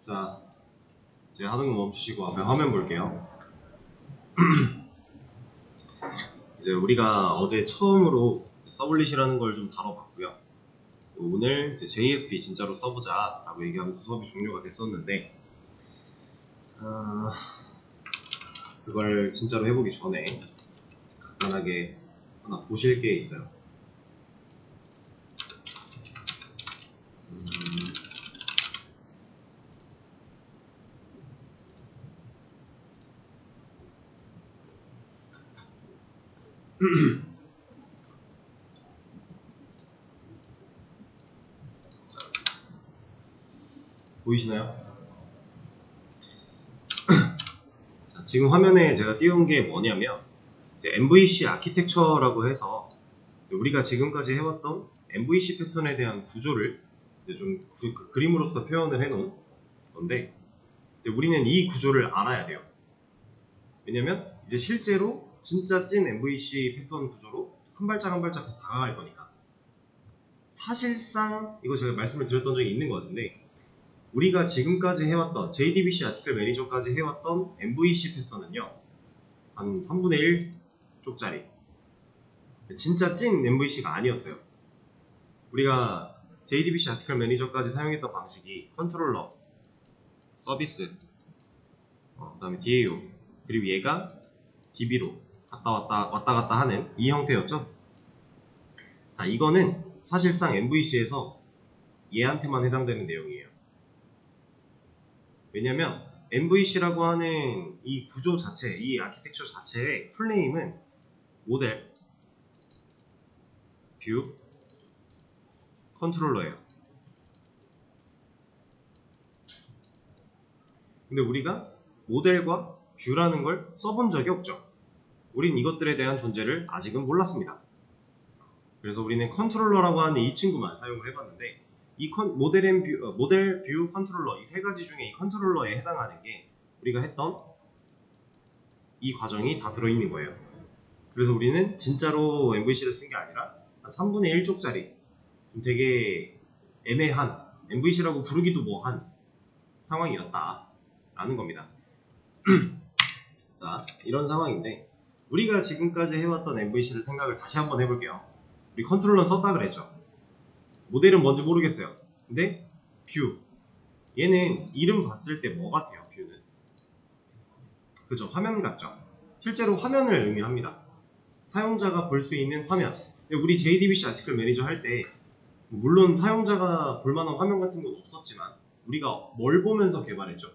자, 이제 하는 거 멈추시고 앞에 화면 볼게요. 이제 우리가 어제 처음으로 서블릿이라는 걸 좀 다뤄봤고요. 오늘 이제 JSP 진짜로 써보자 라고 얘기하면서 수업이 종료가 됐었는데 그걸 진짜로 해보기 전에 간단하게 하나 보실 게 있어요. 보이시나요? 자, 지금 화면에 제가 띄운 게 뭐냐면 이제 MVC 아키텍처라고 해서 우리가 지금까지 해왔던 MVC 패턴에 대한 구조를 이제 좀 그림으로써 표현을 해놓은 건데 이제 우리는 이 구조를 알아야 돼요. 왜냐면 이제 실제로 진짜 찐 MVC 패턴 구조로 한 발짝 한 발짝 더 다가갈 거니까. 사실상 이거 제가 말씀을 드렸던 적이 있는 것 같은데 우리가 지금까지 해왔던 JDBC 아티클 매니저까지 해왔던 MVC 패턴은요 한 3분의 1쪽짜리 진짜 찐 MVC가 아니었어요. 우리가 JDBC 아티클 매니저까지 사용했던 방식이 컨트롤러, 서비스, 그 다음에 DAO 그리고 얘가 DB로 왔다 갔다 하는 이 형태였죠. 자, 이거는 사실상 MVC에서 얘한테만 해당되는 내용이에요. 왜냐면 MVC라고 하는 이 구조 자체, 이 아키텍처 자체의 풀네임은 모델, 뷰, 컨트롤러예요. 근데 우리가 모델과 뷰라는 걸 써본 적이 없죠. 우린 이것들에 대한 존재를 아직은 몰랐습니다. 그래서 우리는 컨트롤러라고 하는 이 친구만 사용을 해봤는데 이 모델, 뷰, 컨트롤러 이 세 가지 중에 이 컨트롤러에 해당하는 게 우리가 했던 이 과정이 다 들어있는 거예요. 그래서 우리는 진짜로 MVC를 쓴 게 아니라 한 3분의 1쪽짜리 되게 애매한 MVC라고 부르기도 뭐한 상황이었다 라는 겁니다. 자, 이런 상황인데 우리가 지금까지 해왔던 MVC를 생각을 다시 한번 해볼게요. 우리 컨트롤러 썼다 그랬죠. 모델은 뭔지 모르겠어요. 근데 뷰 얘는 이름 봤을 때 뭐 같아요? 뷰는 그죠? 화면 같죠? 실제로 화면을 의미합니다. 사용자가 볼 수 있는 화면. 우리 JDBC 아티클 매니저 할 때 물론 사용자가 볼만한 화면 같은 건 없었지만 우리가 뭘 보면서 개발했죠?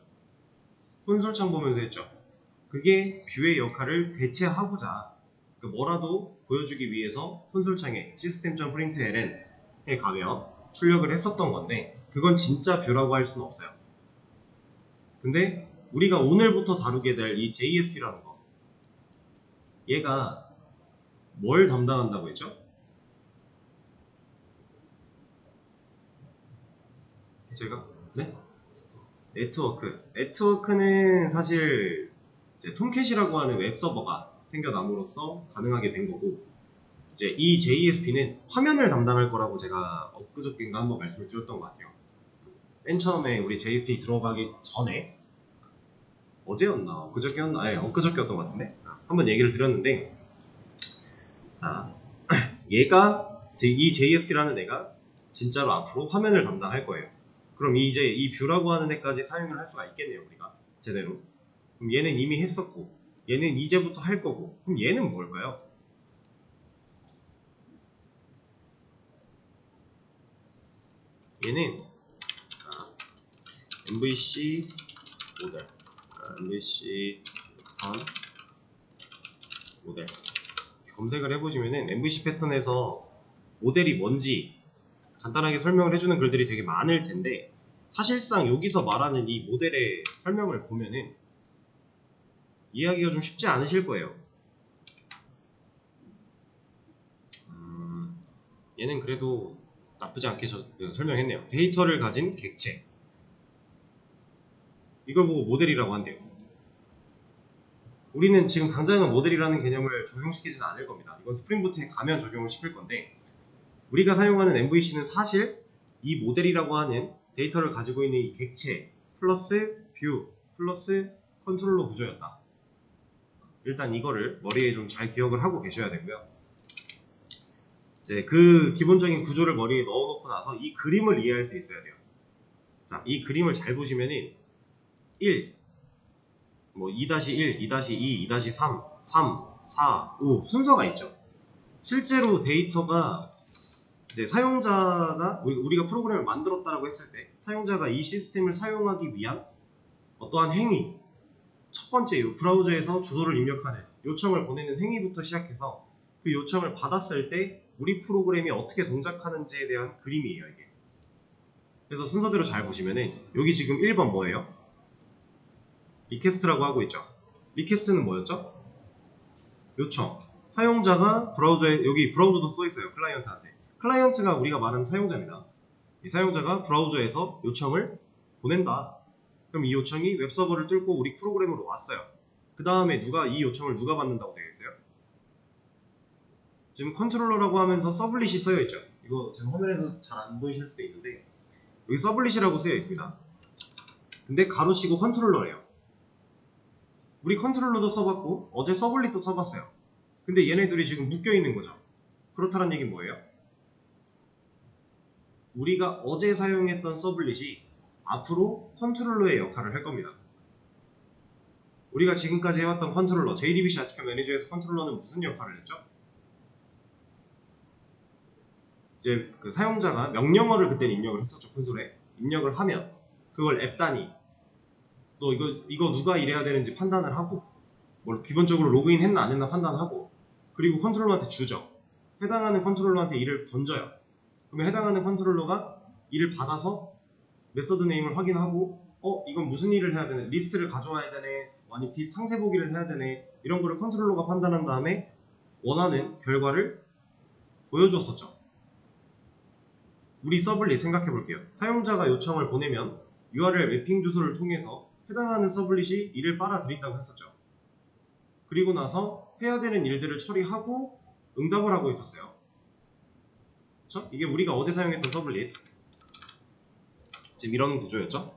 콘솔창 보면서 했죠. 그게 뷰의 역할을 대체하고자 뭐라도 보여주기 위해서 콘솔창에 system.println에 가면 출력을 했었던 건데 그건 진짜 뷰라고 할 수는 없어요. 근데 우리가 오늘부터 다루게 될 이 JSP라는 거 얘가 뭘 담당한다고 했죠? 제가 네? 네트워크는 사실 이제 톰캣이라고 하는 웹서버가 생겨남으로써 가능하게 된 거고 이제 이 JSP는 화면을 담당할 거라고 제가 엊그저께인가 한번 말씀을 드렸던 것 같아요. 맨 처음에 우리 JSP 들어가기 전에 어제였나 엊그저께였나 아니 엊그저께였던 것 같은데 한번 얘기를 드렸는데 자, 얘가 이 JSP라는 애가 진짜로 앞으로 화면을 담당할 거예요. 그럼 이제 이 뷰라고 하는 애까지 사용을 할 수가 있겠네요. 우리가 제대로. 그럼 얘는 이미 했었고 얘는 이제부터 할 거고 그럼 얘는 뭘까요? 얘는 MVC 모델 MVC 패턴 모델 검색을 해보시면은 MVC 패턴에서 모델이 뭔지 간단하게 설명을 해주는 글들이 되게 많을 텐데 사실상 여기서 말하는 이 모델의 설명을 보면은 이해하기가 좀 쉽지 않으실 거예요. 얘는 그래도 나쁘지 않게 설명했네요. 데이터를 가진 객체 이걸 보고 모델이라고 한대요. 우리는 지금 당장은 모델이라는 개념을 적용시키지는 않을 겁니다. 이건 스프링부트에 가면 적용을 시킬 건데 우리가 사용하는 MVC는 사실 이 모델이라고 하는 데이터를 가지고 있는 이 객체 플러스 뷰 플러스 컨트롤러 구조였다. 일단 이거를 머리에 좀 잘 기억을 하고 계셔야 되고요. 이제 그 기본적인 구조를 머리에 넣어놓고 나서 이 그림을 이해할 수 있어야 돼요. 자, 이 그림을 잘 보시면은 1, 뭐 2-1, 2-2, 2-3, 3, 4, 5 순서가 있죠. 실제로 데이터가 이제 사용자가 우리가 프로그램을 만들었다라고 했을 때 사용자가 이 시스템을 사용하기 위한 어떠한 행위, 첫 번째 브라우저에서 주소를 입력하는 요청을 보내는 행위부터 시작해서 그 요청을 받았을 때 우리 프로그램이 어떻게 동작하는지에 대한 그림이에요, 이게. 그래서 순서대로 잘 보시면은 여기 지금 1번 뭐예요? 리퀘스트라고 하고 있죠. 리퀘스트는 뭐였죠? 요청. 사용자가 브라우저에, 여기 브라우저도 써 있어요. 클라이언트한테. 클라이언트가 우리가 말하는 사용자입니다. 이 사용자가 브라우저에서 요청을 보낸다. 그럼 이 요청이 웹서버를 뚫고 우리 프로그램으로 왔어요. 그 다음에 이 요청을 누가 받는다고 되어 있어요? 지금 컨트롤러라고 하면서 서블릿이 쓰여 있죠. 이거 지금 화면에서 잘 안 보이실 수도 있는데 여기 서블릿이라고 쓰여 있습니다. 근데 가로치고 컨트롤러래요. 우리 컨트롤러도 써봤고 어제 서블릿도 써봤어요. 근데 얘네들이 지금 묶여 있는 거죠. 그렇다는 얘기는 뭐예요? 우리가 어제 사용했던 서블릿이 앞으로 컨트롤러의 역할을 할 겁니다. 우리가 지금까지 해왔던 컨트롤러, JDBC 아티클 매니저에서 컨트롤러는 무슨 역할을 했죠? 이제 그 사용자가 명령어를 그때 입력을 했었죠. 콘솔에 입력을 하면 그걸 앱 단위 너 이거 누가 일해야 되는지 판단을 하고 뭐 기본적으로 로그인 했나 안 했나 판단하고 그리고 컨트롤러한테 주죠. 해당하는 컨트롤러한테 일을 던져요. 그러면 해당하는 컨트롤러가 일을 받아서 메서드 네임을 확인하고 이건 무슨 일을 해야 되네, 리스트를 가져와야 되네, 아니 상세 보기를 해야 되네, 이런 거를 컨트롤러가 판단한 다음에 원하는 결과를 보여줬었죠. 우리 서블릿 생각해 볼게요. 사용자가 요청을 보내면 URL 매핑 주소를 통해서 해당하는 서블릿이 일을 빨아들인다고 했었죠. 그리고 나서 해야 되는 일들을 처리하고 응답을 하고 있었어요. 그쵸? 이게 우리가 어제 사용했던 서블릿. 지금 이런 구조였죠.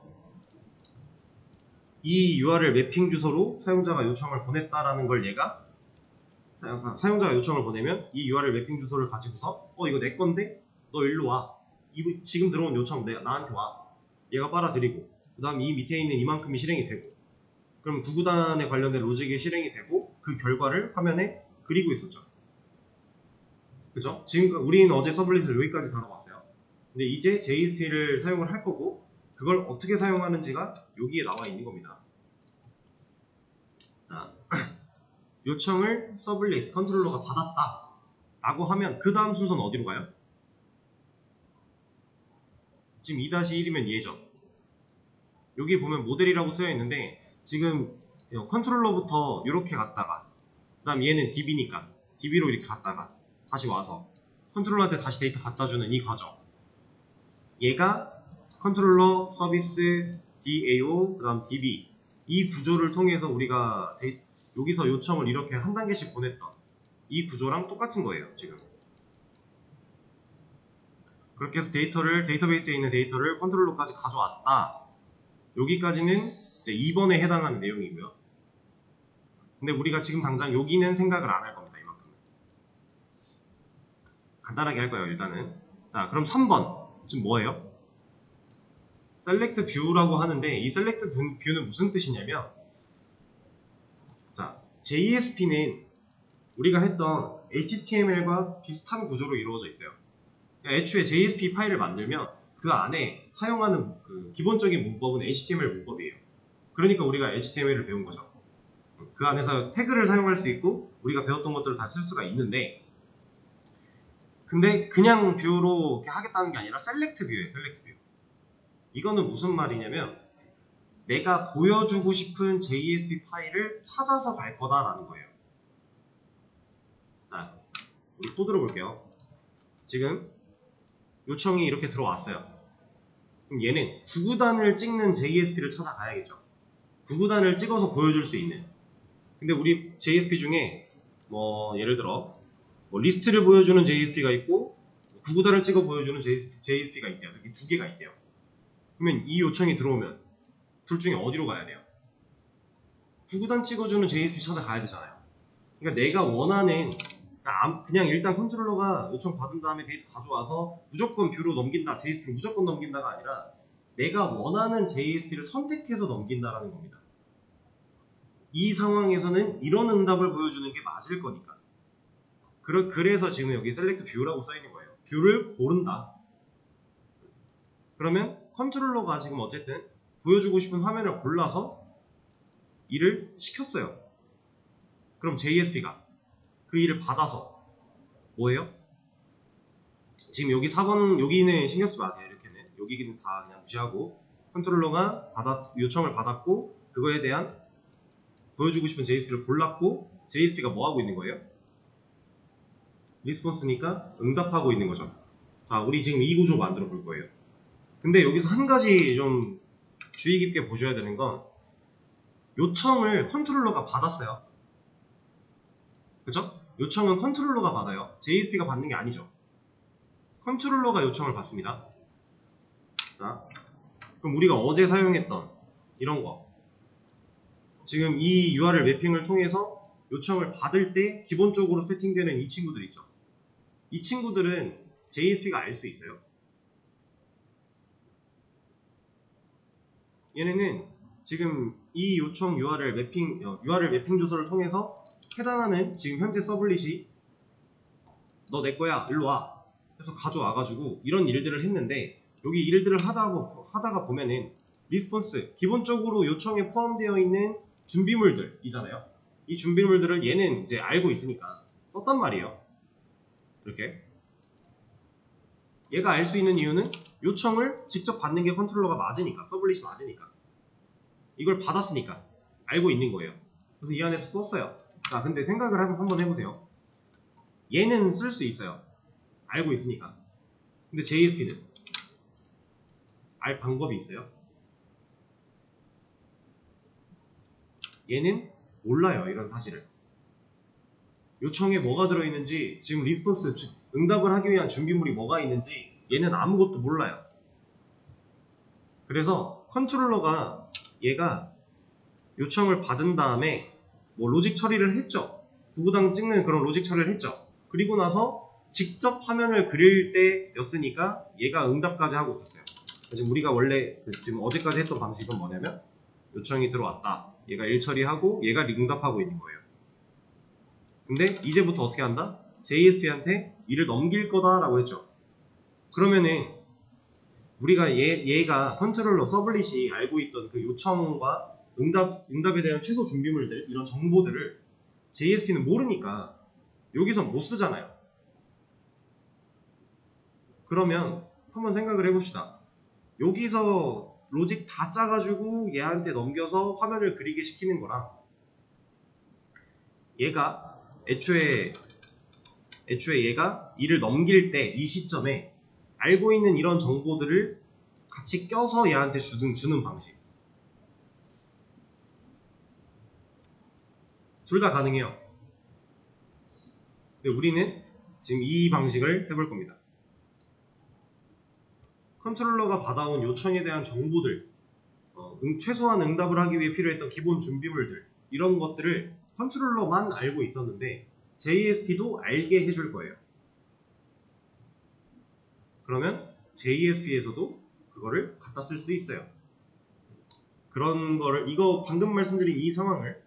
이 URL 매핑 주소로 사용자가 요청을 보냈다라는 걸 얘가 사용자가 요청을 보내면 이 URL 매핑 주소를 가지고서 이거 내 건데 너 일로 와. 지금 들어온 요청 나한테 와. 얘가 빨아들이고 그 다음 이 밑에 있는 이만큼이 실행이 되고 그럼 구구단에 관련된 로직이 실행이 되고 그 결과를 화면에 그리고 있었죠. 그죠? 지금 우리는 어제 서블릿을 여기까지 다뤄봤어요. 근데 이제 JSP를 사용을 할 거고 그걸 어떻게 사용하는지가 여기에 나와 있는 겁니다. 요청을 서블릿 컨트롤러가 받았다 라고 하면 그 다음 순서는 어디로 가요? 지금 2-1이면 얘죠. 여기 보면 모델이라고 쓰여 있는데 지금 컨트롤러부터 이렇게 갔다가 그 다음 얘는 DB니까 DB로 이렇게 갔다가 다시 와서 컨트롤러한테 다시 데이터 갖다주는 이 과정, 얘가 컨트롤러, 서비스, DAO, 그 다음 DB 이 구조를 통해서 우리가 여기서 요청을 이렇게 한 단계씩 보냈던 이 구조랑 똑같은 거예요. 지금 그렇게 해서 데이터베이스에 있는 데이터를 컨트롤러까지 가져왔다. 여기까지는 이제 2번에 해당하는 내용이고요. 근데 우리가 지금 당장 여기는 생각을 안 할 겁니다. 이만큼은 간단하게 할 거예요. 일단은 자, 그럼 3번 지금 뭐예요? 셀렉트 뷰라고 하는데 이 셀렉트 뷰는 무슨 뜻이냐면, 자, JSP는 우리가 했던 HTML과 비슷한 구조로 이루어져 있어요. 그러니까 애초에 JSP 파일을 만들면 그 안에 사용하는 그 기본적인 문법은 HTML 문법이에요. 그러니까 우리가 HTML을 배운 거죠. 그 안에서 태그를 사용할 수 있고 우리가 배웠던 것들을 다 쓸 수가 있는데, 근데 그냥 뷰로 이렇게 하겠다는 게 아니라 셀렉트 뷰예요. 셀렉트 뷰. 이거는 무슨 말이냐면 내가 보여주고 싶은 JSP 파일을 찾아서 갈 거다라는 거예요. 자, 우리 또 들어볼게요. 지금 요청이 이렇게 들어왔어요. 그럼 얘는 구구단을 찍는 JSP를 찾아가야겠죠. 구구단을 찍어서 보여줄 수 있는. 근데 우리 JSP 중에 뭐 예를 들어 뭐 리스트를 보여주는 JSP가 있고 구구단을 찍어 보여주는 JSP가 있대요. 이렇게 두 개가 있대요. 그러면 이 요청이 들어오면 둘 중에 어디로 가야 돼요? 구구단 찍어주는 JSP 찾아가야 되잖아요. 그러니까 내가 원하는 그냥 일단 컨트롤러가 요청 받은 다음에 데이터 가져와서 무조건 뷰로 넘긴다, JSP로 무조건 넘긴다가 아니라 내가 원하는 JSP를 선택해서 넘긴다라는 겁니다. 이 상황에서는 이런 응답을 보여주는 게 맞을 거니까. 그래서 지금 여기 select view라고 써있는 거예요. 뷰를 고른다. 그러면 컨트롤러가 지금 어쨌든 보여주고 싶은 화면을 골라서 일을 시켰어요. 그럼 JSP가 그 일을 받아서 뭐예요? 지금 여기 4번 여기는 신경 쓰지 마세요. 이렇게는 여기는 다 그냥 무시하고 컨트롤러가 요청을 받았고 그거에 대한 보여주고 싶은 JSP를 골랐고 JSP가 뭐 하고 있는 거예요? 리스폰스니까 응답하고 있는 거죠. 자, 우리 지금 이 구조 만들어 볼 거예요. 근데 여기서 한 가지 좀 주의 깊게 보셔야 되는 건 요청을 컨트롤러가 받았어요. 그죠? 요청은 컨트롤러가 받아요. JSP가 받는 게 아니죠. 컨트롤러가 요청을 받습니다. 자, 그럼 우리가 어제 사용했던 이런 거 지금 이 URL 매핑을 통해서 요청을 받을 때 기본적으로 세팅되는 이 친구들 있죠. 이 친구들은 JSP가 알 수 있어요. 얘네는 지금 이 요청 URL 매핑 주소를 통해서 해당하는 지금 현재 서블릿이 너 내 거야 일로 와 해서 가져와가지고 이런 일들을 했는데 여기 일들을 하다가 보면은 리스폰스 기본적으로 요청에 포함되어 있는 준비물들이잖아요. 이 준비물들을 얘는 이제 알고 있으니까 썼단 말이에요. 이렇게 얘가 알 수 있는 이유는 요청을 직접 받는 게 컨트롤러가 맞으니까, 서블릿이 맞으니까, 이걸 받았으니까 알고 있는 거예요. 그래서 이 안에서 썼어요. 자, 근데 생각을 한번 해보세요. 얘는 쓸 수 있어요. 알고 있으니까. 근데 JSP는 알 방법이 있어요. 얘는 몰라요, 이런 사실을. 요청에 뭐가 들어있는지, 지금 리스폰스 응답을 하기 위한 준비물이 뭐가 있는지 얘는 아무것도 몰라요. 그래서 컨트롤러가 얘가 요청을 받은 다음에 뭐 로직 처리를 했죠. 구구당 찍는 그런 로직 처리를 했죠. 그리고 나서 직접 화면을 그릴 때였으니까 얘가 응답까지 하고 있었어요. 지금 우리가 원래 지금 어제까지 했던 방식은 뭐냐면 요청이 들어왔다. 얘가 일 처리하고 얘가 응답하고 있는 거예요. 근데 이제부터 어떻게 한다? JSP한테 일을 넘길 거다라고 했죠. 그러면은 우리가 얘가 컨트롤러 서블릿이 알고 있던 그 요청과 응답에 대한 최소 준비물들 이런 정보들을 JSP는 모르니까 여기서 못 쓰잖아요. 그러면 한번 생각을 해봅시다. 여기서 로직 다 짜가지고 얘한테 넘겨서 화면을 그리게 시키는 거랑 얘가 애초에 얘가 일을 넘길 때 이 시점에 알고 있는 이런 정보들을 같이 껴서 얘한테 주는 방식. 둘 다 가능해요. 근데 우리는 지금 이 방식을 해볼 겁니다. 컨트롤러가 받아온 요청에 대한 정보들, 최소한 응답을 하기 위해 필요했던 기본 준비물들, 이런 것들을 컨트롤러만 알고 있었는데 JSP도 알게 해줄 거예요. 그러면 JSP에서도 그거를 갖다 쓸 수 있어요. 그런 거를, 이거 방금 말씀드린 이 상황을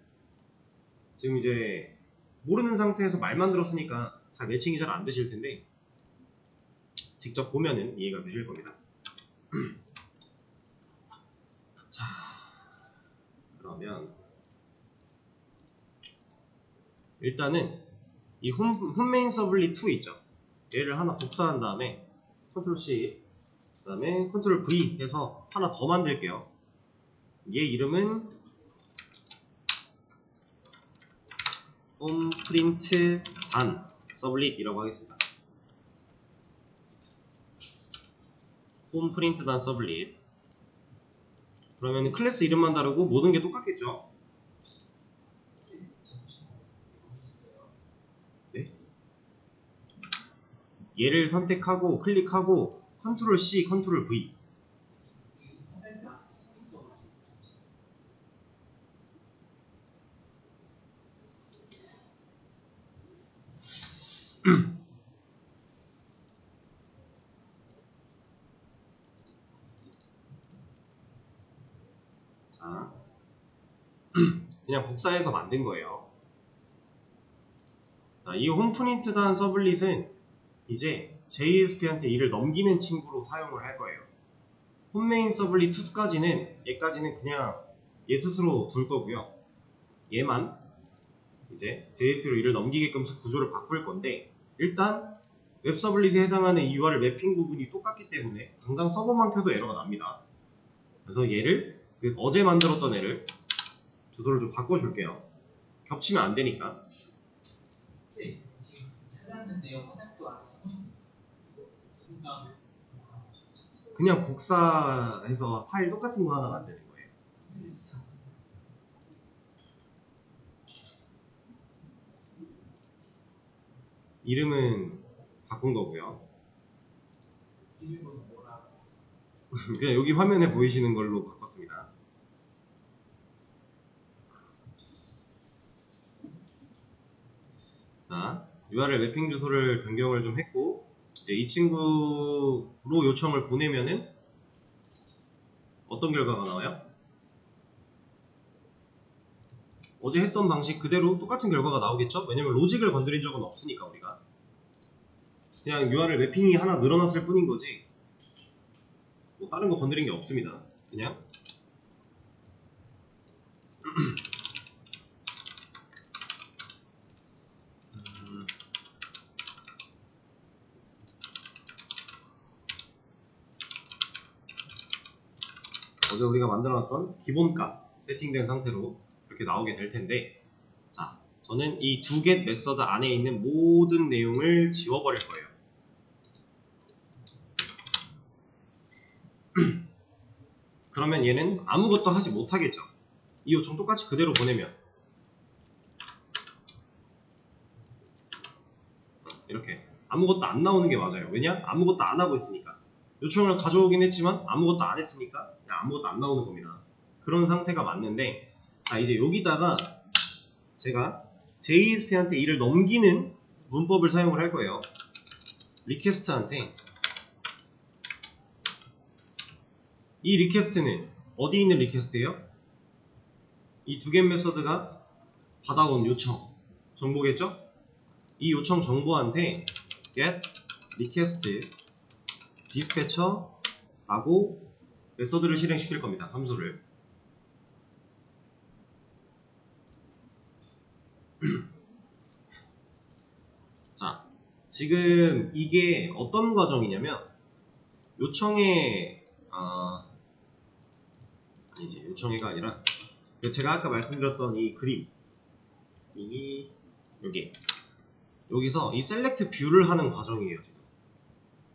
지금 이제 모르는 상태에서 말만 들었으니까 잘 매칭이 잘 안 되실 텐데 직접 보면은 이해가 되실 겁니다. 자, 그러면 일단은 이 홈메인 서블릿 2 있죠. 얘를 하나 복사한 다음에 컨트롤 C 그 다음에 컨트롤 V 해서 하나 더 만들게요. 얘 이름은 홈프린트 단 서블릿이라고 하겠습니다. 홈프린트 단 서블릿. 그러면 클래스 이름만 다르고 모든 게 똑같겠죠? 네? 얘를 선택하고 클릭하고 컨트롤 C, 컨트롤 V. 자, 그냥 복사해서 만든 거예요. 자, 이 홈프린트단 서블릿은 이제 JSP한테 이를 넘기는 친구로 사용을 할 거예요. 홈메인 서블릿 2까지는 얘까지는 그냥 얘 스스로 둘 거고요. 얘만 이제 JSP로 이를 넘기게끔 구조를 바꿀 건데, 일단 웹 서블릿에 해당하는 이 URL 매핑 부분이 똑같기 때문에 당장 서버만 켜도 에러가 납니다. 그래서 얘를 어제 만들었던 애를 주소를 좀 바꿔줄게요. 겹치면 안 되니까. 네, 지금 찾았는데요. 화살표 안에 숨어 있는 순간 그냥 복사해서 파일 똑같은 거 하나 만드는 거예요. 이름은 바꾼 거고요. 이름은 뭐라고? 그냥 여기 화면에 보이시는 걸로 바꿨습니다. 자, URL 매핑 주소를 변경을 좀 했고, 이제 이 친구로 요청을 보내면은 어떤 결과가 나와요? 어제 했던 방식 그대로 똑같은 결과가 나오겠죠? 왜냐면 로직을 건드린 적은 없으니까 우리가. 그냥 URL 매핑이 하나 늘어났을 뿐인 거지 뭐 다른 거 건드린 게 없습니다. 그냥 어제 우리가 만들어놨던 기본값 세팅된 상태로 이렇게 나오게 될 텐데, 자, 저는 이 doGet 메서드 안에 있는 모든 내용을 지워버릴 거예요. 그러면 얘는 아무것도 하지 못하겠죠. 이 요청 똑같이 그대로 보내면 이렇게 아무것도 안 나오는 게 맞아요. 왜냐? 아무것도 안 하고 있으니까. 요청을 가져오긴 했지만 아무것도 안 했으니까 그냥 아무것도 안 나오는 겁니다. 그런 상태가 맞는데, 자, 이제 여기다가 제가 JSP한테 이를 넘기는 문법을 사용을 할 거예요. 리퀘스트한테 이 리퀘스트는 어디 있는 리퀘스트예요? 이 doGet 메서드가 받아온 요청 정보겠죠? 이 요청 정보한테 get request dispatcher 라고 메서드를 실행시킬 겁니다. 함수를. 자, 지금 이게 어떤 과정이냐면 요청의 아니지, 요청의가 아니라 제가 아까 말씀드렸던 이 그림, 여기서 이 select view를 하는 과정이에요. 지금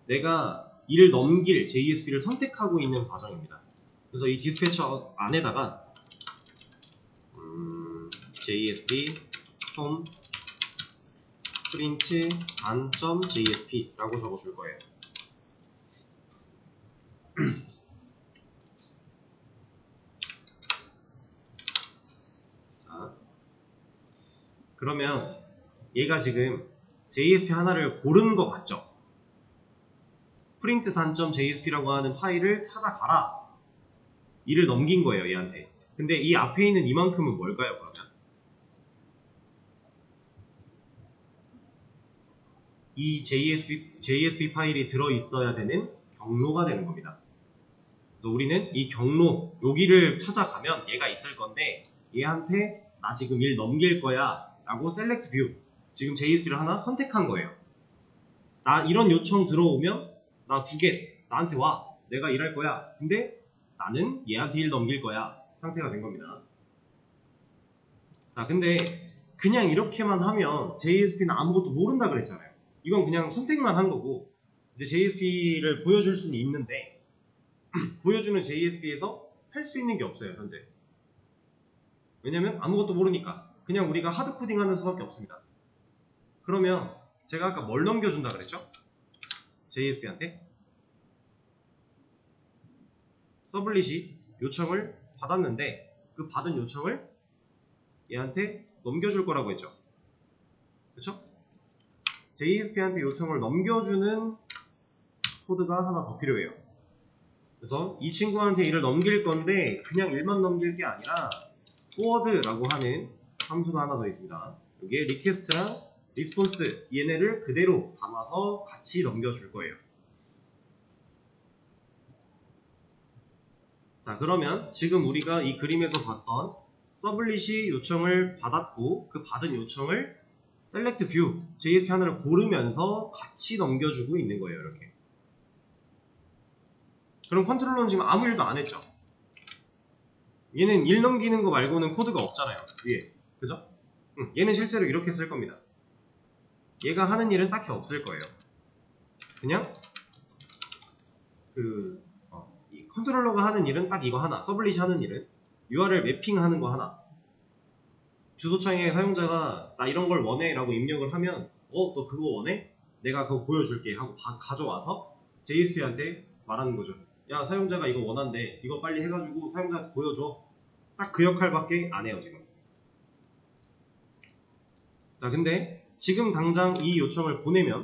내가 이를 넘길 JSP를 선택하고 있는 과정입니다. 그래서 이 디스패처 안에다가 JSP 홈 프린트 단.jsp 라고 적어줄 거예요. 자, 그러면 얘가 지금 JSP 하나를 고른 것 같죠? 프린트 단.jsp라고 하는 파일을 찾아가라, 이를 넘긴 거예요, 얘한테. 근데 이 앞에 있는 이만큼은 뭘까요, 그러면? 이 JSP 파일이 들어있어야 되는 경로가 되는 겁니다. 그래서 우리는 이 경로, 여기를 찾아가면 얘가 있을 건데, 얘한테 나 지금 일 넘길 거야 라고 select view, 지금 JSP를 하나 선택한 거예요. 나 이런 요청 들어오면 나 doGet, 나한테 와, 내가 일할 거야. 근데 나는 얘한테 일 넘길 거야 상태가 된 겁니다. 자, 근데 그냥 이렇게만 하면 JSP는 아무것도 모른다 그랬잖아요. 이건 그냥 선택만 한 거고, 이제 JSP를 보여줄 수는 있는데 보여주는 JSP에서 할 수 있는 게 없어요, 현재. 왜냐면 아무것도 모르니까 그냥 우리가 하드코딩 하는 수밖에 없습니다. 그러면 제가 아까 뭘 넘겨준다 그랬죠? JSP한테 서블릿이 요청을 받았는데 그 받은 요청을 얘한테 넘겨줄 거라고 했죠. 그렇죠? JSP한테 요청을 넘겨주는 코드가 하나 더 필요해요. 그래서 이 친구한테 일을 넘길 건데 그냥 일만 넘길 게 아니라 forward라고 하는 함수가 하나 더 있습니다. 여기에 request랑 response 얘네를 그대로 담아서 같이 넘겨줄 거예요. 자, 그러면 지금 우리가 이 그림에서 봤던 서블릿이 요청을 받았고 그 받은 요청을 select view JSP 하나를 고르면서 같이 넘겨주고 있는 거예요. 이렇게. 그럼 컨트롤러는 지금 아무 일도 안 했죠. 얘는 일 넘기는 거 말고는 코드가 없잖아요. 위에. 그죠? 얘는 실제로 이렇게 쓸 겁니다. 얘가 하는 일은 딱히 없을 거예요. 그냥 이 컨트롤러가 하는 일은 딱 이거 하나. 서블릿이 하는 일은 URL 매핑하는 거 하나. 주소창에 사용자가 나 이런 걸 원해 라고 입력을 하면 너 그거 원해? 내가 그거 보여줄게 하고 가져와서 JSP한테 말하는 거죠. 야, 사용자가 이거 원한대. 이거 빨리 해가지고 사용자한테 보여줘. 딱 그 역할밖에 안 해요, 지금. 자, 근데 지금 당장 이 요청을 보내면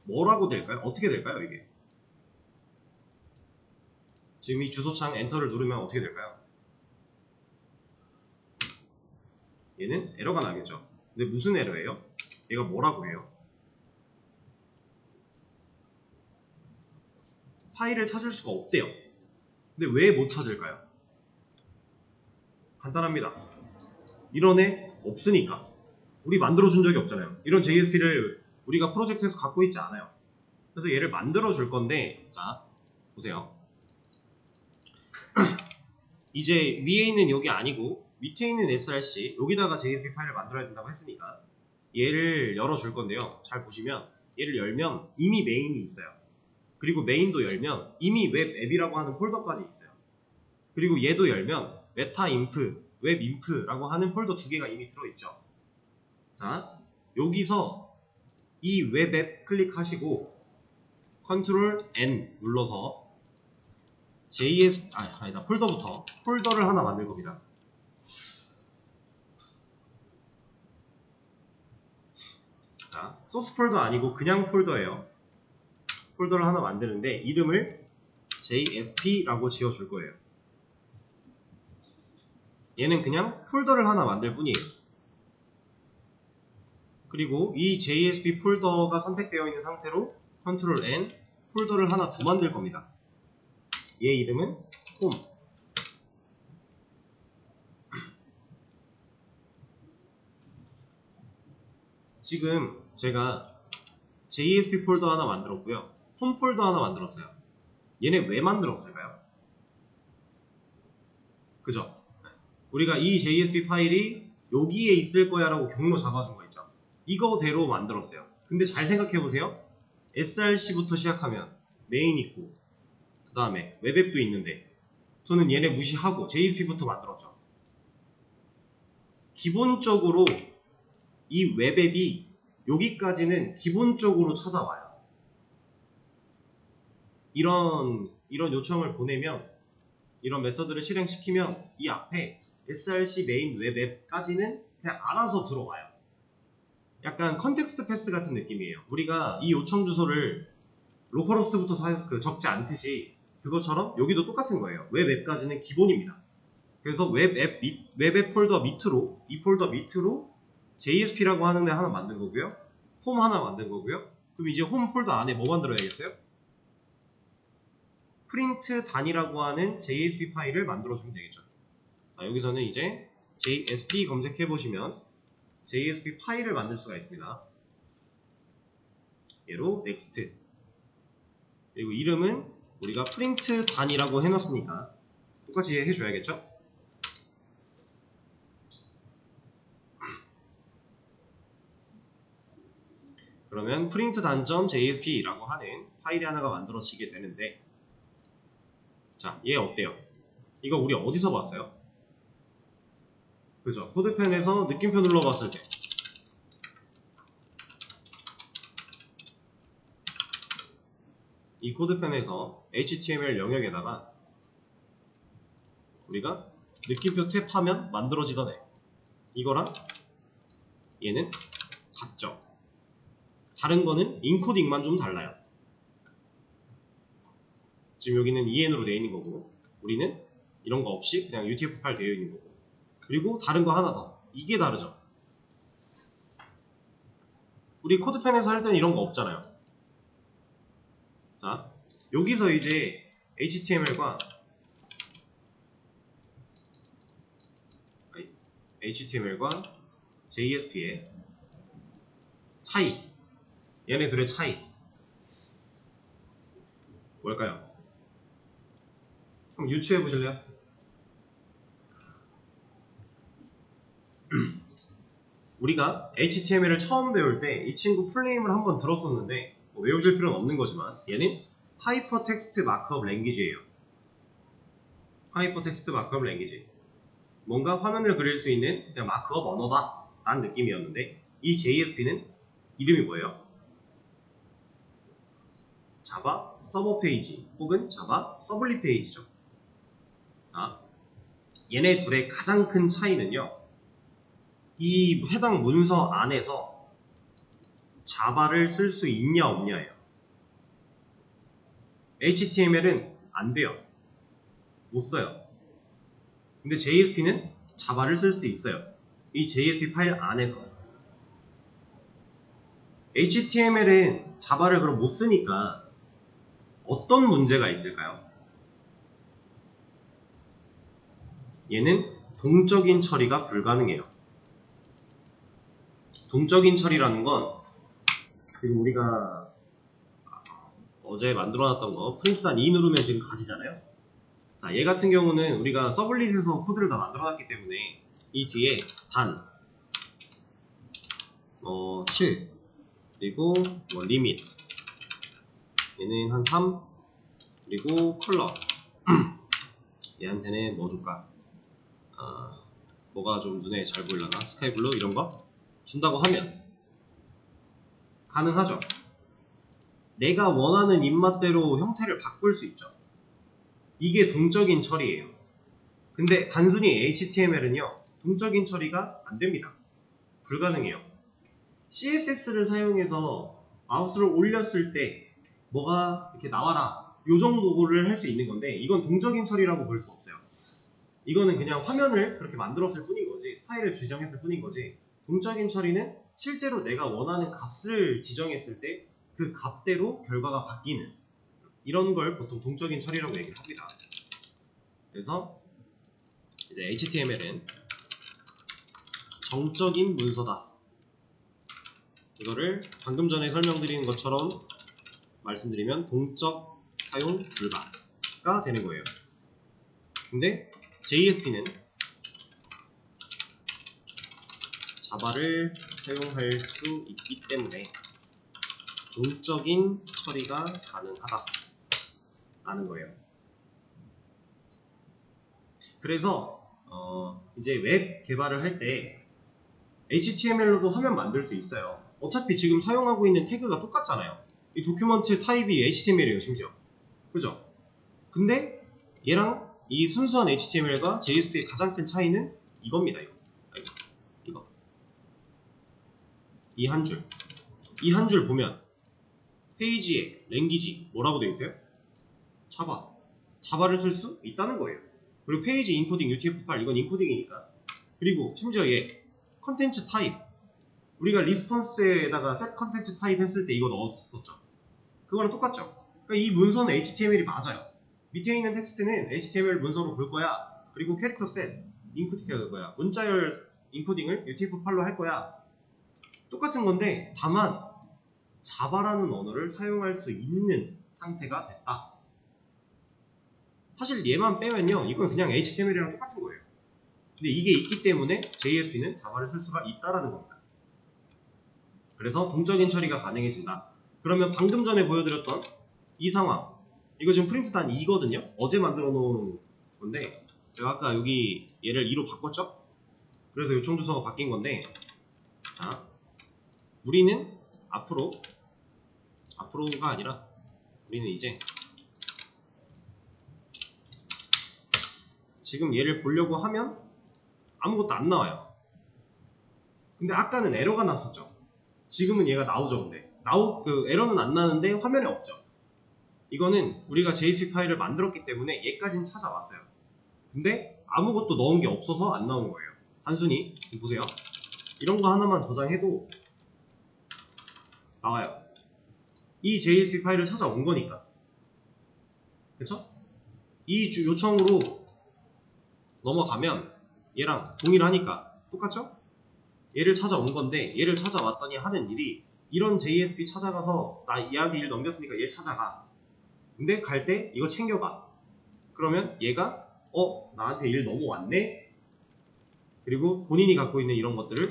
뭐라고 될까요? 어떻게 될까요, 이게? 지금 이 주소창 엔터를 누르면 어떻게 될까요? 얘는 에러가 나겠죠. 근데 무슨 에러예요? 얘가 뭐라고 해요? 파일을 찾을 수가 없대요. 근데 왜 못 찾을까요? 간단합니다. 이런 애 없으니까. 우리 만들어준 적이 없잖아요. 이런 JSP를 우리가 프로젝트에서 갖고 있지 않아요. 그래서 얘를 만들어 줄 건데, 자, 보세요. 이제 위에 있는 여기 아니고 밑에 있는 src 여기다가 JSP 파일을 만들어야 된다고 했으니까 얘를 열어줄 건데요. 잘 보시면 얘를 열면 이미 메인이 있어요. 그리고 메인도 열면 이미 웹 앱이라고 하는 폴더까지 있어요. 그리고 얘도 열면 meta-inf, web-inf라고 하는 폴더 두 개가 이미 들어있죠. 자, 여기서 이 웹앱 클릭하시고 컨트롤 N 눌러서 아니다, 폴더부터 폴더를 하나 만들 겁니다. 자, 소스 폴더 아니고 그냥 폴더예요. 폴더를 하나 만드는데 이름을 JSP라고 지어줄 거예요. 얘는 그냥 폴더를 하나 만들 뿐이에요. 그리고 이 JSP 폴더가 선택되어 있는 상태로 컨트롤 N 폴더를 하나 더 만들 겁니다. 얘 이름은 home. 지금 제가 JSP 폴더 하나 만들었고요. 홈 폴더 하나 만들었어요. 얘네 왜 만들었을까요? 그죠? 우리가 이 JSP 파일이 여기에 있을 거야 라고 경로 잡아준 거 있죠? 이거대로 만들었어요. 근데 잘 생각해보세요. src부터 시작하면 메인 있고 그 다음에 웹앱도 있는데 저는 얘네 무시하고 JSP부터 만들었죠. 기본적으로 이 웹앱이 여기까지는 기본적으로 찾아와요. 이런 요청을 보내면 이런 메서드를 실행시키면 이 앞에 src 메인 웹앱까지는 그냥 알아서 들어와요. 약간 컨텍스트 패스 같은 느낌이에요. 우리가 이 요청 주소를 로컬호스트부터 적지 않듯이 그것처럼 여기도 똑같은 거예요. 웹앱까지는 기본입니다. 그래서 웹앱 폴더 밑으로 이 폴더 밑으로 JSP라고 하는 애 하나 만든 거고요. 홈 하나 만든 거고요. 그럼 이제 홈 폴더 안에 뭐 만들어야겠어요? 프린트 단이라고 하는 JSP 파일을 만들어주면 되겠죠. 자, 여기서는 이제 JSP 검색해보시면 JSP 파일을 만들 수가 있습니다. 얘로 next. 그리고 이름은 우리가 프린트 단이라고 해놨으니까 똑같이 해줘야겠죠. 그러면 프린트 단.jsp라고 하는 파일이 하나가 만들어지게 되는데, 자, 얘 어때요? 이거 우리 어디서 봤어요? 그죠? 코드펜에서 느낌표 눌러봤을 때 이 코드펜에서 HTML 영역에다가 우리가 느낌표 탭하면 만들어지던 애, 이거랑 얘는 같죠? 다른 거는 인코딩만 좀 달라요. 지금 여기는 en으로 되어 있는 거고 우리는 이런 거 없이 그냥 UTF-8 되어 있는 거고 그리고 다른 거 하나 더. 이게 다르죠. 우리 코드펜에서 할 때는 이런 거 없잖아요. 자, 여기서 이제 HTML과 JSP의 차이, 얘네 둘의 차이 뭘까요? 좀 유추해 보실래요? 우리가 HTML을 처음 배울 때 이 친구 풀네임을 한번 들었었는데 뭐 외우실 필요는 없는 거지만 얘는 하이퍼텍스트 마크업 랭귀지예요. 하이퍼텍스트 마크업 랭귀지. 뭔가 화면을 그릴 수 있는 그냥 마크업 언어다 라는 느낌이었는데 이 JSP는 이름이 뭐예요? 자바 서버 페이지 혹은 자바 서블리 페이지죠. 자, 얘네 둘의 가장 큰 차이는요. 이 해당 문서 안에서 자바를 쓸 수 있냐 없냐예요. HTML은 안 돼요. 못 써요. 근데 JSP는 자바를 쓸 수 있어요. 이 JSP 파일 안에서. HTML은 자바를 그럼 못 쓰니까 어떤 문제가 있을까요? 얘는 동적인 처리가 불가능해요. 동적인 처리라는 건 지금 우리가 어제 만들어놨던 거 프린트단 2 누르면 지금 가지잖아요. 자, 얘 같은 경우는 우리가 서블릿에서 코드를 다 만들어놨기 때문에 이 뒤에 단 7 그리고 리밋 얘는 한 3 그리고 컬러 얘한테는 뭐 줄까? 뭐가 좀 눈에 잘 보이려나? 스카이블루 이런 거 준다고 하면 가능하죠. 내가 원하는 입맛대로 형태를 바꿀 수 있죠. 이게 동적인 처리예요. 근데 단순히 HTML은요 동적인 처리가 안 됩니다. 불가능해요. CSS를 사용해서 마우스를 올렸을 때 뭐가 이렇게 나와라 요 정도를 할 수 있는 건데 이건 동적인 처리라고 볼 수 없어요. 이거는 그냥 화면을 그렇게 만들었을 뿐인 거지 스타일을 지정했을 뿐인 거지 동적인 처리는 실제로 내가 원하는 값을 지정했을 때 그 값대로 결과가 바뀌는 이런 걸 보통 동적인 처리라고 얘기를 합니다. 그래서 이제 HTML은 정적인 문서다. 이거를 방금 전에 설명드린 것처럼 말씀드리면 동적 사용 불가가 되는 거예요. 근데 JSP는 자바를 사용할 수 있기 때문에 동적인 처리가 가능하다라는 거예요. 그래서 이제 웹 개발을 할 때 HTML로도 화면 만들 수 있어요. 어차피 지금 사용하고 있는 태그가 똑같잖아요. 이 도큐먼트 타입이 HTML이에요, 심지어. 그죠? 근데 얘랑 이 순수한 HTML과 JSP의 가장 큰 차이는 이겁니다. 이거. 이 한 줄. 이 한 줄 보면 페이지에 랭귀지 뭐라고 되어 있어요? 자바. 자바를 쓸 수 있다는 거예요. 그리고 페이지 인코딩 UTF-8 이건 인코딩이니까. 그리고 심지어 얘 컨텐츠 타입. 우리가 리스폰스에다가 set 컨텐츠 타입 했을 때 이거 넣었었죠. 그거랑 똑같죠. 그러니까 이 문서는 HTML이 맞아요. 밑에 있는 텍스트는 HTML 문서로 볼 거야. 그리고 캐릭터 셋 인코딩 거야. 문자열 인코딩을 UTF-8로 할 거야. 똑같은 건데 다만 자바라는 언어를 사용할 수 있는 상태가 됐다. 사실 얘만 빼면요 이건 그냥 HTML이랑 똑같은 거예요. 근데 이게 있기 때문에 JSP는 자바를 쓸 수가 있다라는 겁니다. 그래서 동적인 처리가 가능해진다. 그러면 방금 전에 보여드렸던 이 상황 이거 지금 프린트단 2거든요. 어제 만들어 놓은 건데 제가 아까 여기 얘를 2로 바꿨죠. 그래서 요청 주소가 바뀐 건데 자, 우리는 앞으로가 아니라 우리는 이제 지금 얘를 보려고 하면 아무것도 안 나와요. 근데 아까는 에러가 났었죠. 지금은 얘가 나오죠. 근데 에러는 안 나는데 화면에 없죠. 이거는 우리가 JSP 파일을 만들었기 때문에 얘까지는 찾아왔어요. 근데 아무것도 넣은 게 없어서 안 나온 거예요. 단순히 보세요. 이런 거 하나만 저장해도 나와요. 이 JSP 파일을 찾아온 거니까. 그쵸? 이 요청으로 넘어가면 얘랑 동일하니까 똑같죠? 얘를 찾아온 건데 얘를 찾아왔더니 하는 일이 이런 JSP 찾아가서 나 얘한테 일 넘겼으니까 얘 찾아가. 근데 갈 때 이거 챙겨가. 그러면 얘가 나한테 일 넘어왔네? 그리고 본인이 갖고 있는 이런 것들을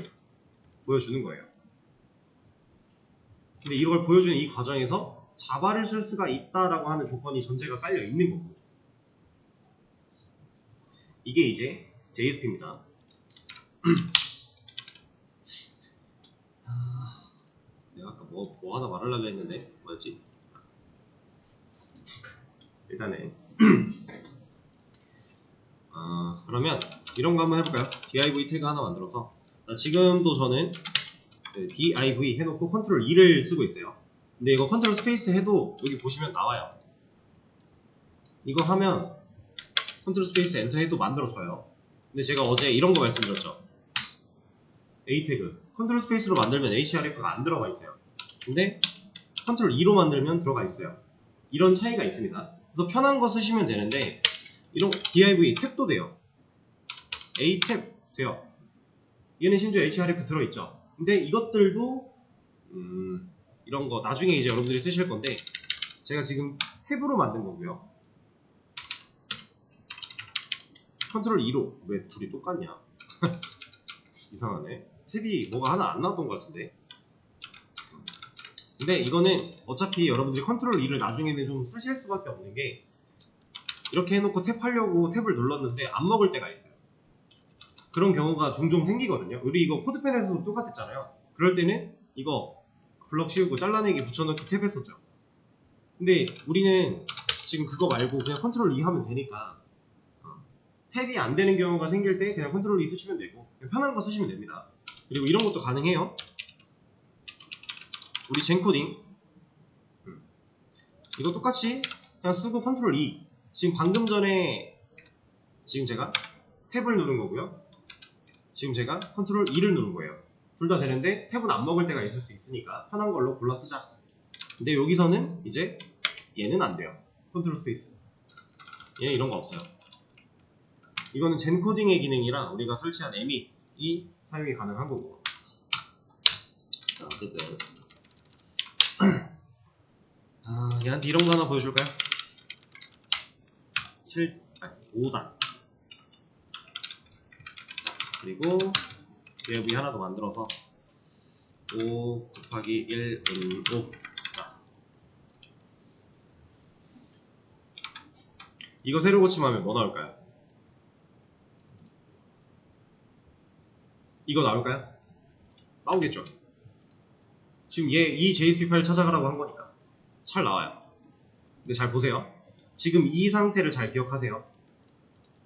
보여주는 거예요. 근데 이걸 보여주는 이 과정에서 자바를 쓸 수가 있다라고 하는 조건이 전제가 깔려 있는 거고. 이게 이제 JSP입니다. 내가 아까 뭐 하나 말하려고 했는데 뭐였지? 일단은 그러면 이런 거 한번 해볼까요? div 태그 하나 만들어서 지금도 저는 div 해놓고 컨트롤 2를 쓰고 있어요. 근데 이거 컨트롤 스페이스 해도 여기 보시면 나와요. 이거 하면 컨트롤 스페이스 엔터 해도 만들어줘요. 근데 제가 어제 이런 거 말씀드렸죠. A 태그 컨트롤 스페이스로 만들면 href가 안 들어가 있어요. 근데 컨트롤 2로 만들면 들어가 있어요. 이런 차이가 있습니다. 그래서 편한 거 쓰시면 되는데 이런 div 탭도 돼요. A 탭 돼요. 얘는 심지어 href 들어있죠. 근데 이것들도 이런 거 나중에 이제 여러분들이 쓰실 건데 제가 지금 탭으로 만든 거고요. 컨트롤 2로 왜 둘이 똑같냐? 이상하네. 탭이 뭐가 하나 안 나왔던 것 같은데. 근데 이거는 어차피 여러분들이 컨트롤 2를 나중에는 좀 쓰실 수밖에 없는 게 이렇게 해놓고 탭 하려고 탭을 눌렀는데 안 먹을 때가 있어요. 그런 경우가 종종 생기거든요. 우리 이거 코드펜에서도 똑같았잖아요. 그럴 때는 이거 블럭 씌우고 잘라내기 붙여넣기 탭 했었죠. 근데 우리는 지금 그거 말고 그냥 컨트롤 2 하면 되니까 탭이 안 되는 경우가 생길 때 그냥 컨트롤 2 쓰시면 되고 그냥 편한 거 쓰시면 됩니다. 그리고 이런 것도 가능해요. 우리 젠코딩 이거 똑같이 그냥 쓰고 컨트롤 2 지금 방금 전에 지금 제가 탭을 누른 거고요. 지금 제가 컨트롤 2를 누른 거예요. 둘 다 되는데 탭은 안 먹을 때가 있을 수 있으니까 편한 걸로 골라 쓰자. 근데 여기서는 이제 얘는 안 돼요. 컨트롤 스페이스 얘는 이런 거 없어요. 이거는 젠코딩의 기능이라 우리가 설치한 emit이 사용이 가능한 거고. 자, 어쨌든 얘한테 이런 거 하나 보여줄까요? 5단 그리고 div 하나 더 만들어서 5 곱하기 1 5 이거 새로 고침하면 뭐 나올까요? 이거 나올까요? 나오겠죠. 지금 이 JSP 파일 찾아가라고 한 거니까 잘 나와요. 근데 잘 보세요. 지금 이 상태를 잘 기억하세요.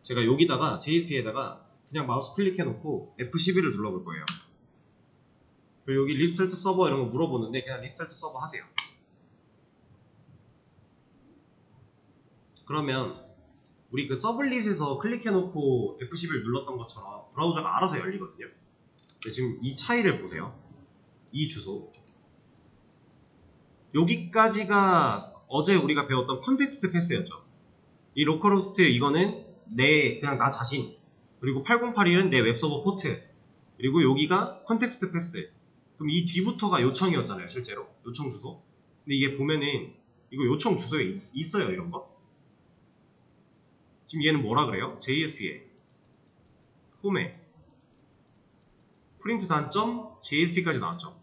제가 여기다가 JSP에다가 그냥 마우스 클릭해놓고 F11을 눌러볼 거예요. 그리고 여기 리스타트 서버 이런 거 물어보는데 그냥 리스타트 서버 하세요. 그러면 우리 그 서블릿에서 클릭해놓고 F11 눌렀던 것처럼 브라우저가 알아서 열리거든요. 근데 지금 이 차이를 보세요. 이 주소 여기까지가 어제 우리가 배웠던 컨텍스트 패스였죠. 이 로컬호스트 이거는 그냥 나 자신, 그리고 8081은 내 웹서버 포트, 그리고 여기가 컨텍스트 패스. 그럼 이 뒤부터가 요청이었잖아요. 실제로 요청 주소. 근데 이게 보면은 이거 요청 주소에 있어요. 이런 거. 지금 얘는 뭐라 그래요? JSP에 홈에 프린트 단점 JSP까지 나왔죠.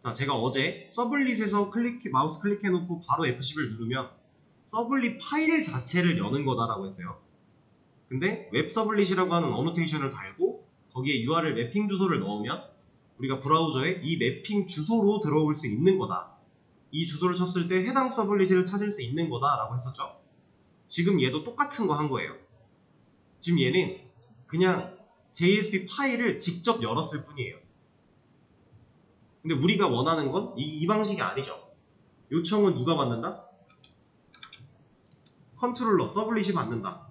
자, 제가 어제 서블릿에서 마우스 클릭해놓고 바로 F11 누르면 서블릿 파일 자체를 여는 거다라고 했어요. 근데 웹 서블릿이라고 하는 어노테이션을 달고 거기에 URL 매핑 주소를 넣으면 우리가 브라우저에 이 매핑 주소로 들어올 수 있는 거다. 이 주소를 쳤을 때 해당 서블릿을 찾을 수 있는 거다라고 했었죠. 지금 얘도 똑같은 거 한 거예요. 지금 얘는 그냥 JSP 파일을 직접 열었을 뿐이에요. 근데 우리가 원하는 건 이 방식이 아니죠. 요청은 누가 받는다? 컨트롤러, 서블릿이 받는다.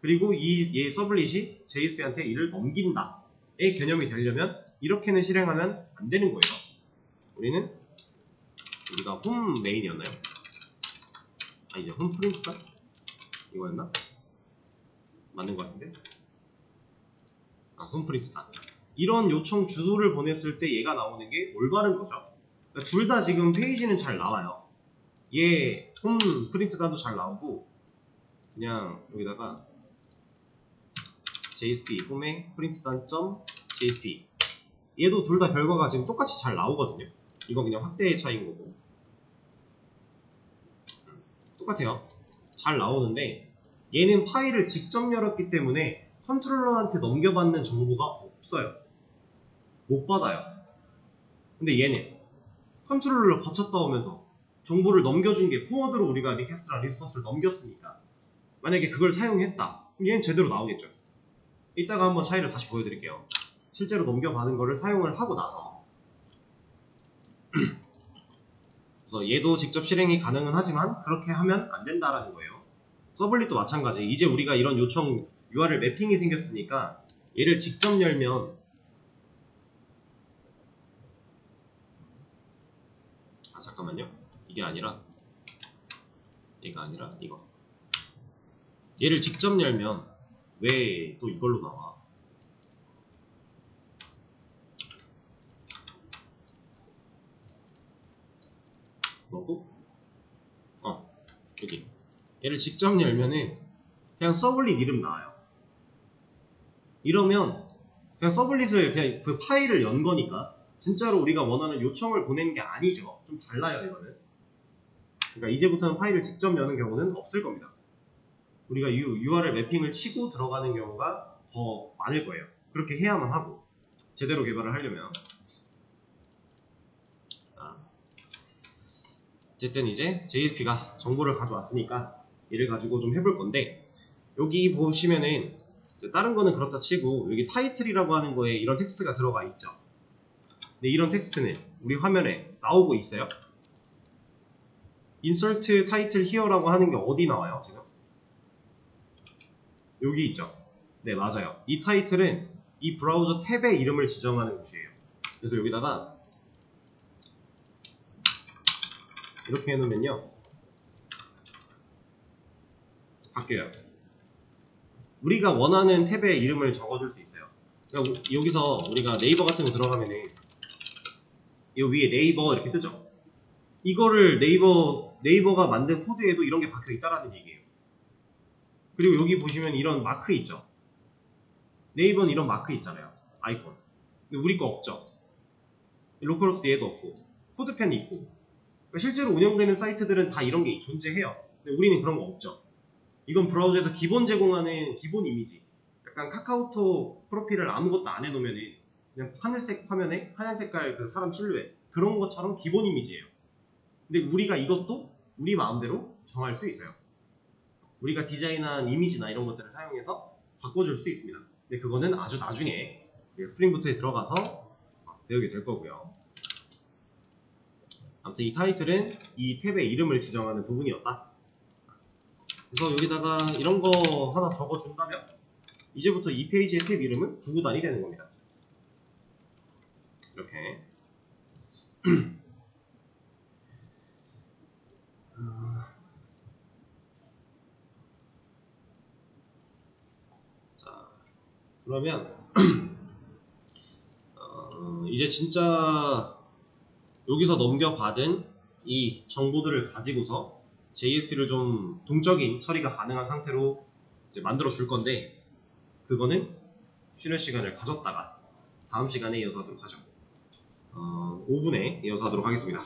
그리고 얘 서블릿이 JSP한테 이를 넘긴다의 개념이 되려면 이렇게는 실행하면 안 되는 거예요. 우리가 홈 메인이었나요? 아니죠, 홈 프린트다? 이거였나? 맞는 것 같은데? 홈 프린트다. 이런 요청 주소를 보냈을 때 얘가 나오는 게 올바른 거죠. 그러니까 둘 다 지금 페이지는 잘 나와요. 얘 홈 프린트단도 잘 나오고, 그냥 여기다가 JSP 홈에 프린트단.jsp 얘도 둘 다 결과가 지금 똑같이 잘 나오거든요. 이건 그냥 확대의 차이인 거고 똑같아요. 잘 나오는데 얘는 파일을 직접 열었기 때문에 컨트롤러한테 넘겨받는 정보가 없어요. 못 받아요. 근데 얘는 컨트롤러를 거쳤다 오면서 정보를 넘겨준 게 포워드로 우리가 리퀘스트랑 리스폰스를 넘겼으니까 만약에 그걸 사용했다 그럼 얘는 제대로 나오겠죠. 이따가 한번 차이를 다시 보여드릴게요. 실제로 넘겨받은 거를 사용을 하고 나서 그래서 얘도 직접 실행이 가능은 하지만 그렇게 하면 안 된다라는 거예요. 서블릿도 마찬가지. 이제 우리가 이런 요청 URL 매핑이 생겼으니까 얘를 직접 열면 잠깐만요. 이게 아니라 얘가 아니라 이거. 얘를 직접 열면 왜 또 이걸로 나와? 뭐고? 여기. 얘를 직접 열면은 그냥 서블릿 이름 나와요. 이러면 그냥 서블릿을 그냥 그 파일을 연 거니까 진짜로 우리가 원하는 요청을 보낸 게 아니죠. 좀 달라요 이거는. 그러니까 이제부터는 파일을 직접 여는 경우는 없을 겁니다. 우리가 URL 매핑을 치고 들어가는 경우가 더 많을 거예요. 그렇게 해야만 하고 제대로 개발을 하려면. 어쨌든 이제 JSP가 정보를 가져왔으니까 얘를 가지고 좀 해볼 건데 여기 보시면은 다른 거는 그렇다 치고 여기 타이틀이라고 하는 거에 이런 텍스트가 들어가 있죠. 근데 이런 텍스트는 우리 화면에 나오고 있어요. insert title here라고 하는 게 어디 나와요 지금? 여기 있죠. 네 맞아요. 이 타이틀은 이 브라우저 탭의 이름을 지정하는 곳이에요. 그래서 여기다가 이렇게 해놓으면요 바뀌어요. 우리가 원하는 탭의 이름을 적어줄 수 있어요. 그러니까 여기서 우리가 네이버 같은 거 들어가면은 이 위에 네이버 이렇게 뜨죠. 이거를 네이버가 만든 코드에도 이런 게 박혀 있다라는 얘기예요. 그리고 여기 보시면 이런 마크 있죠. 네이버는 이런 마크 있잖아요. 아이콘. 근데 우리 거 없죠. 로컬호스트 얘도 없고 코드펜이 있고 그러니까 실제로 운영되는 사이트들은 다 이런 게 존재해요. 근데 우리는 그런 거 없죠. 이건 브라우저에서 기본 제공하는 기본 이미지. 약간 카카오톡 프로필을 아무것도 안 해놓으면은 그냥 하늘색 화면에 하얀 색깔 그 사람 실루엣 그런 것처럼 기본 이미지예요. 근데 우리가 이것도 우리 마음대로 정할 수 있어요. 우리가 디자인한 이미지나 이런 것들을 사용해서 바꿔줄 수 있습니다. 근데 그거는 아주 나중에 스프링부트에 들어가서 배우게 될 거고요. 아무튼 이 타이틀은 이 탭의 이름을 지정하는 부분이었다. 그래서 여기다가 이런 거 하나 적어준다면 이제부터 이 페이지의 탭 이름은 구구단이 되는 겁니다. 이렇게 자 그러면 이제 진짜 여기서 넘겨받은 이 정보들을 가지고서 JSP를 좀 동적인 처리가 가능한 상태로 이제 만들어 줄 건데 그거는 쉬는 시간을 가졌다가 다음 시간에 이어서 하도록 하죠. 5분에 이어서 하도록 하겠습니다.